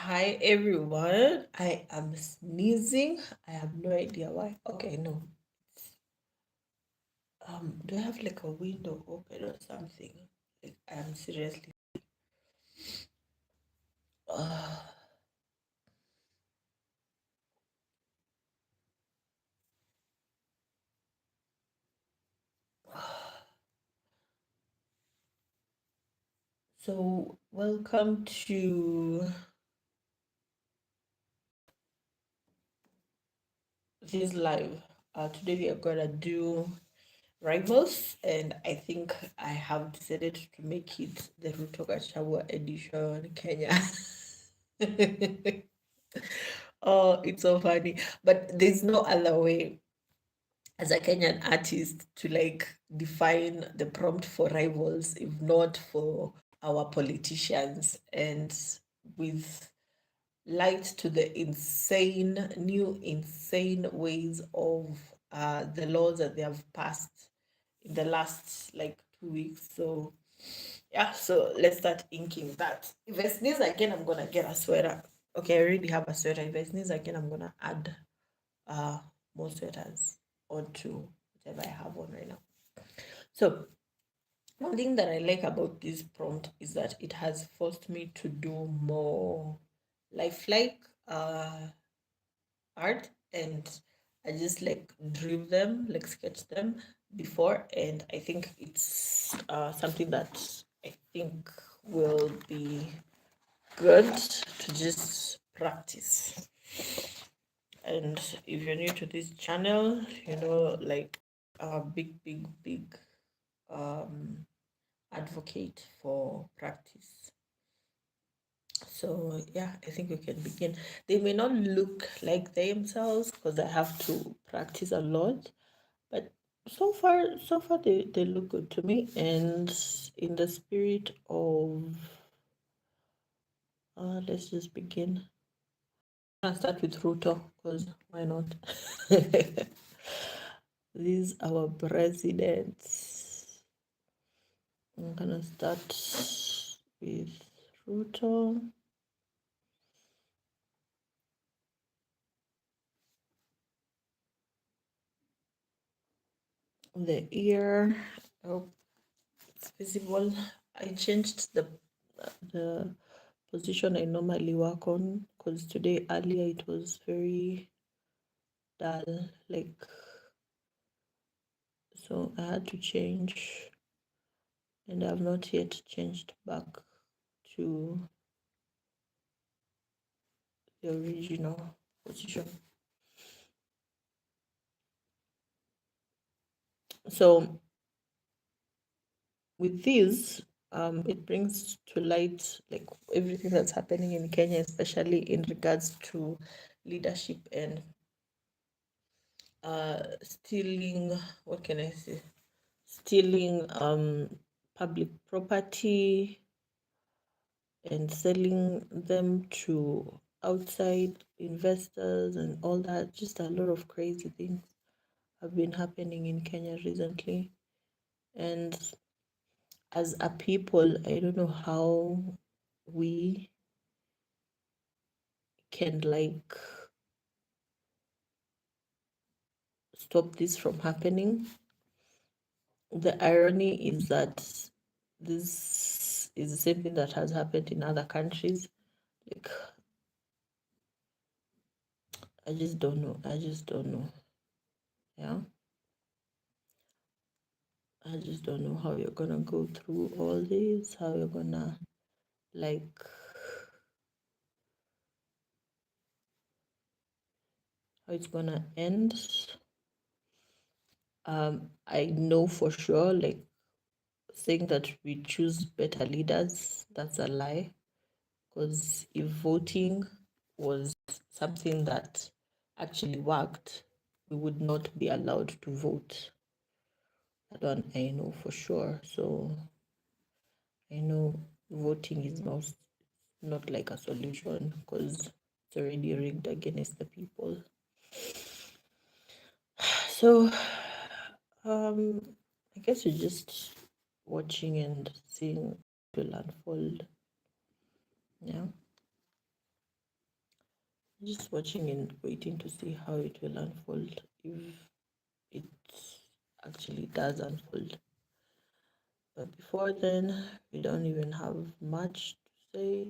Hi everyone. I am sneezing. I have no idea why. Okay, no. Do I have like a window open or something? Like I'm seriously. Uh, so welcome to this live. Today we are gonna do rivals, and I think I have decided to make it the Ruto Gachagua edition Kenya. Oh, it's so funny, but there's no other way as a Kenyan artist to like define the prompt for rivals, if not for our politicians, and with light to the new insane ways of the laws that they have passed in the last like 2 weeks. So yeah, so let's start inking that. If I sneeze again, I'm gonna get a sweater. Okay, I already have a sweater. If I sneeze again, I'm gonna add uh more sweaters onto whatever I have on right now. So one thing that I like about this prompt is that it has forced me to do more lifelike art, and I just like drew them, like sketch them before, and I think it's something that I think will be good to just practice. And if you're new to this channel, like a big um advocate for practice. So yeah, I think we can begin. They may not look like themselves because I have to practice a lot, but so far they look good to me. And in the spirit of let's just begin. I'm gonna start with Ruto because why not? This is our president. I'm gonna start with Ruto. The ear. Oh, it's visible. I changed the position I normally work on because today earlier it was very dull, like, so I had to change, and I've not yet changed back to the original position. So with this, it brings to light like everything that's happening in Kenya, especially in regards to leadership and stealing, what can I say, stealing public property and selling them to outside investors and all that. Just a lot of crazy things have been happening in Kenya recently. And as a people, I don't know how we can like stop this from happening. The irony is that this is the same thing that has happened in other countries. Like, I just don't know. I just don't know. Yeah. I just don't know how you're gonna go through all this, how you're gonna like how it's gonna end. I know for sure, like saying that we choose better leaders, that's a lie. Because if voting was something that actually worked, we would not be allowed to vote. That one I know for sure. So I know voting is not like a solution because it's already rigged against the people. So I guess you're just watching and seeing it will unfold. Yeah. Just watching and waiting to see how it will unfold, if it actually does unfold. But before then, we don't even have much to say.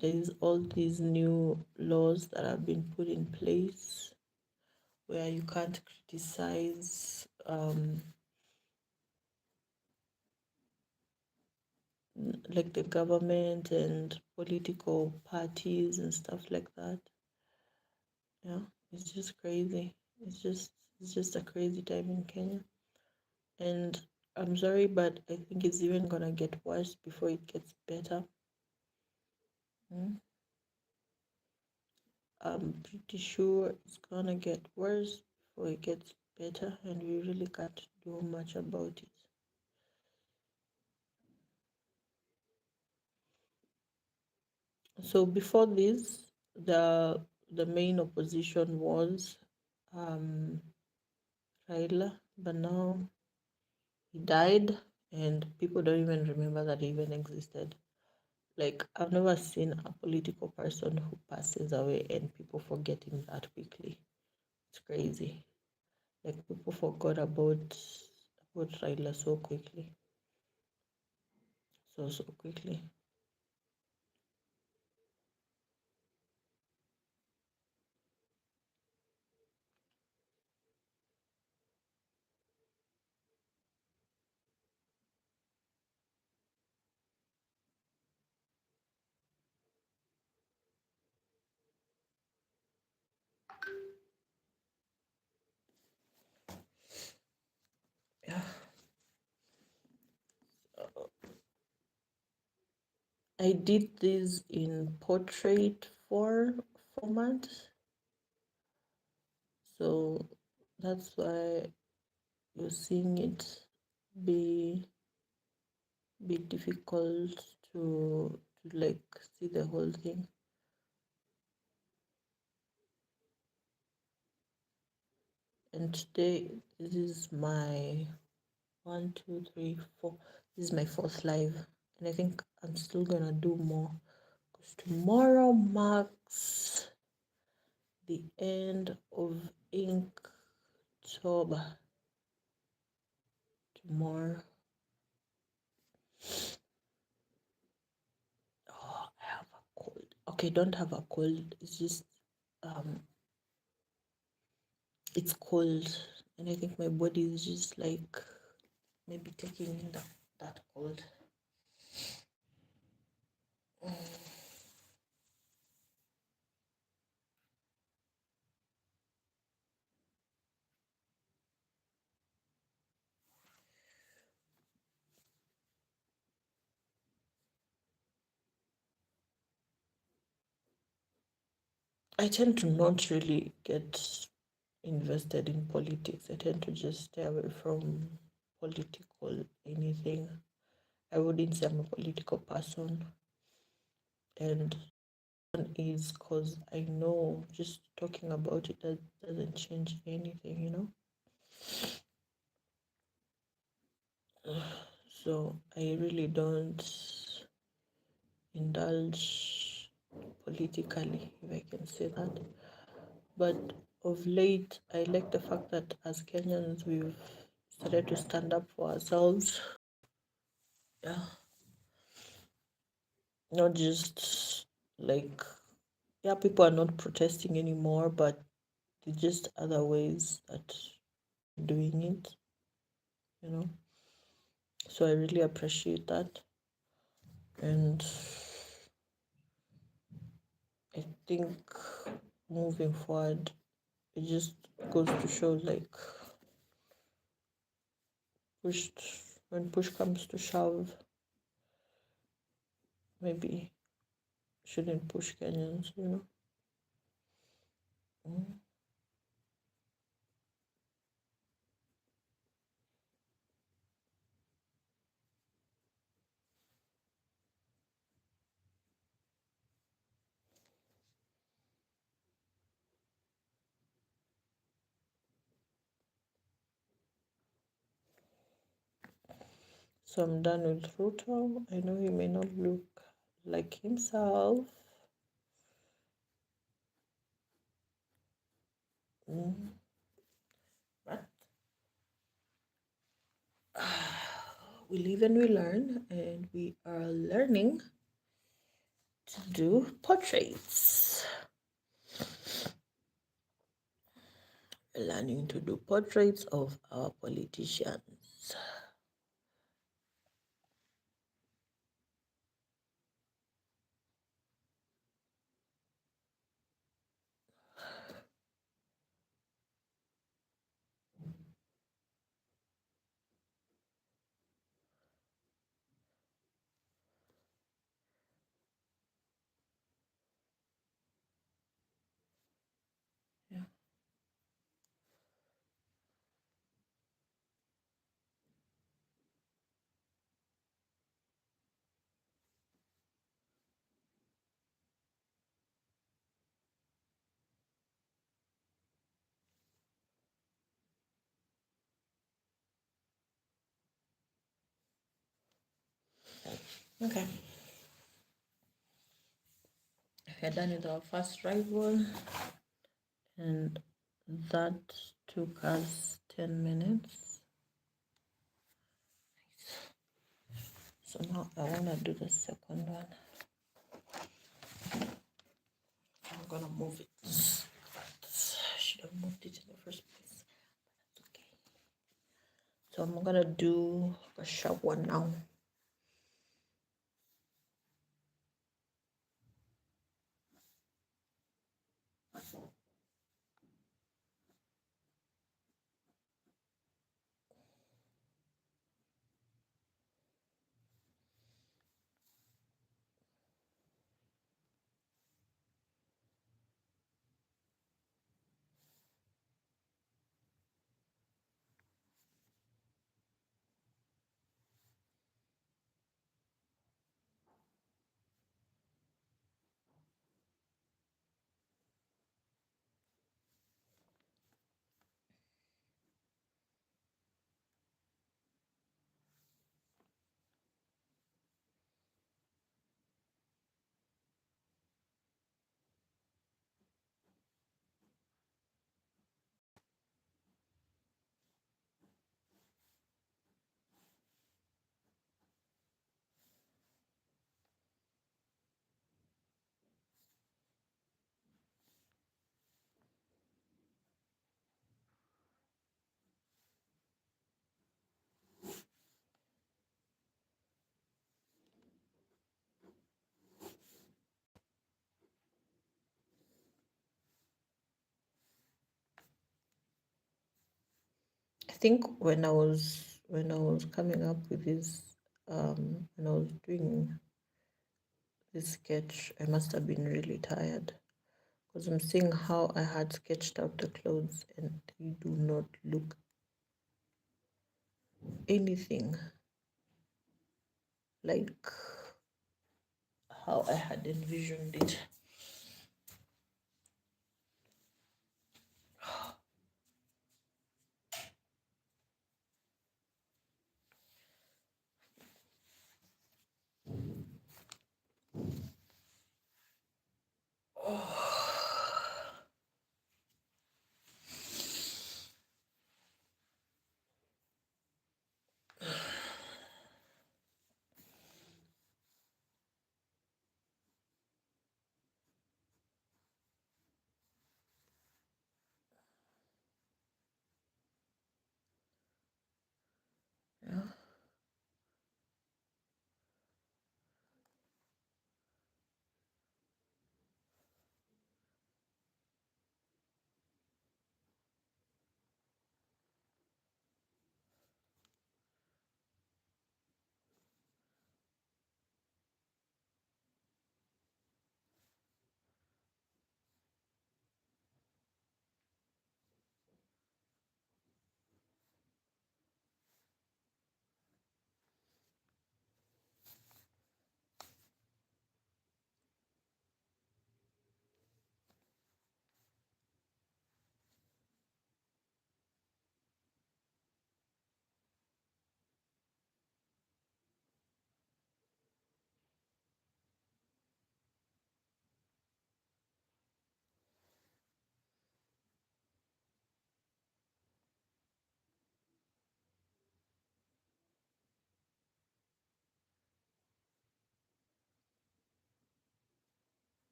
There's all these new laws that have been put in place where you can't criticize like the government and political parties and stuff like that. Yeah, it's just crazy. It's just a crazy time in Kenya. And I'm sorry, but I think it's even gonna get worse before it gets better. Mm. I'm pretty sure it's gonna get worse before it gets better, and we really can't do much about it. So before this, the main opposition was um, Raila, but now he died, and people don't even remember that he even existed. Like, I've never seen a political person who passes away and people forget him that quickly. It's crazy. Like, people forgot about Raila so quickly. So quickly. Yeah. I did this in portrait format. So that's why you're seeing it be difficult to like see the whole thing. And today, this is my 1, 2, 3, 4. This is my fourth live, and I think I'm still gonna do more because tomorrow marks the end of Inktober. Tomorrow. Oh, I have a cold. Okay, don't have a cold. It's just um, it's cold, and I think my body is just like maybe taking in that cold. I tend to not really get invested in politics. I tend to just stay away from political anything. I wouldn't say I'm a political person, and one is because I know just talking about it doesn't change anything, So I really don't indulge politically, if I can say that. But of late, I like the fact that as Kenyans, we've started to stand up for ourselves. Yeah, not just like, yeah, people are not protesting anymore, but there's just other ways that doing it, you know. So I really appreciate that. And I think moving forward, it just goes to show like pushed when push comes to shove, maybe shouldn't push Kenyans. Mm. So I'm done with Ruto. I know he may not look like himself, But we live and we learn, and we are learning to do portraits. Learning to do portraits of our politicians. Yeah. Okay. We're done with our first rival, and that took us 10 minutes. So now I want to do the second one. I'm gonna move it. I should have moved it in the first place. That's okay. So I'm gonna do a sharp one now. I think when I was coming up with this, when I was doing this sketch, I must have been really tired, because I'm seeing how I had sketched out the clothes and they do not look anything like how I had envisioned it.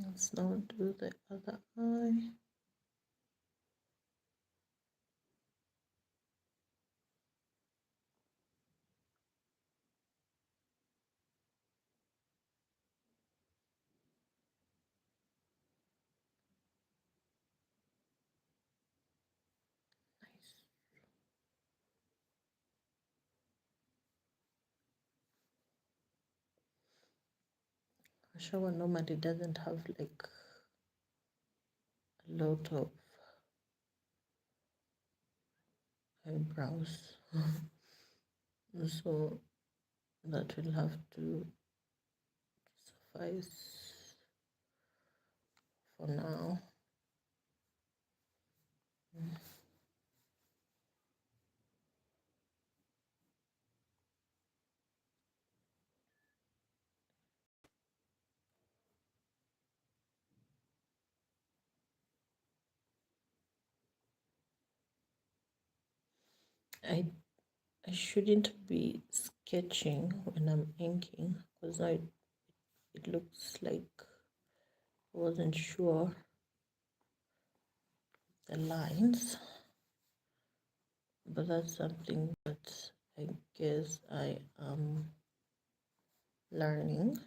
Let's now do the other eye. Gachagua normally doesn't have like a lot of eyebrows, so that will have to suffice for now. I shouldn't be sketching when I'm inking because now it looks like I wasn't sure the lines, but that's something that I guess I am learning.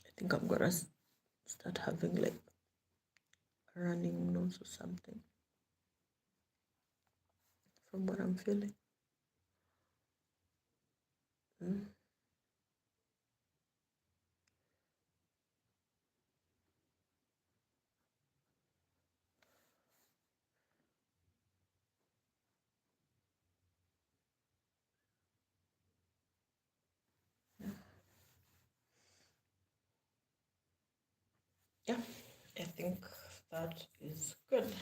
I think I'm gonna start having like a running nose or something from what I'm feeling. Yeah, I think that is good.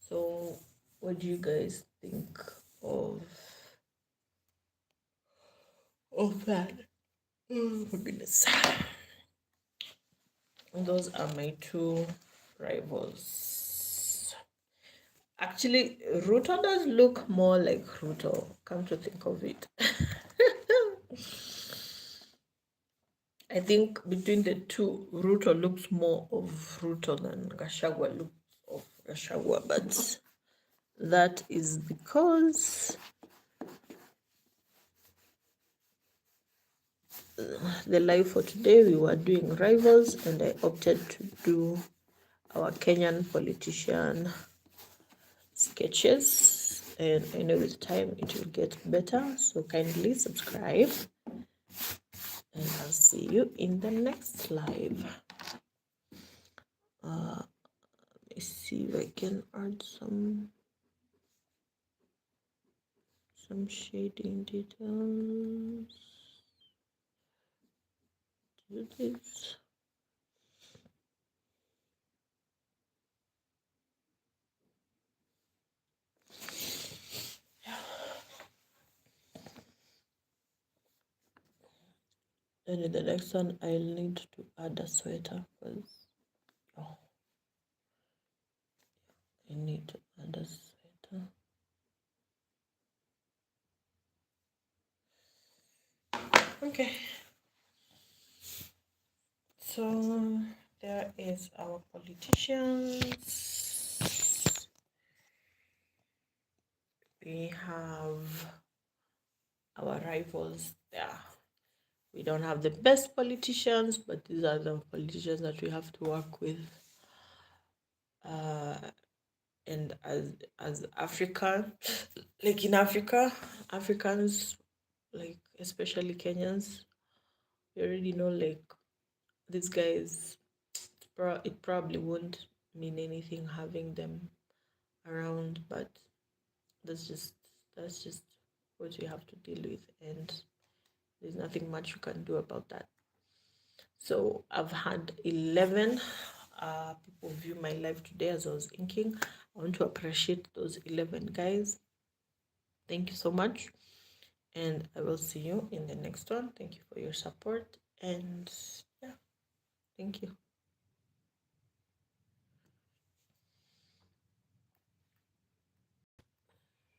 So what do you guys think of that? Oh my goodness. Those are my two rivals. Actually, Ruto does look more like Ruto, come to think of it. I think between the two, Ruto looks more of Ruto than Gachagua looks of Gachagua, but that is because the live for today we were doing rivals and I opted to do our Kenyan politician sketches, and I know with time it will get better, so kindly subscribe and I'll see you in the next live. Let me see if I can add some shading details to this. And in the next one, I'll need to add a sweater because I need to add a sweater. Okay. So there is our politicians. We have our rivals there. We don't have the best politicians, but these are the politicians that we have to work with. And as Africa, like in Africa, Africans, like especially Kenyans, you already know like these guys, it probably won't mean anything having them around, but that's just what you have to deal with, and there's nothing much you can do about that. So I've had 11 people view my live today as I was inking. I want to appreciate those 11 guys. Thank you so much, and I will see you in the next one. Thank you for your support, And yeah, thank you.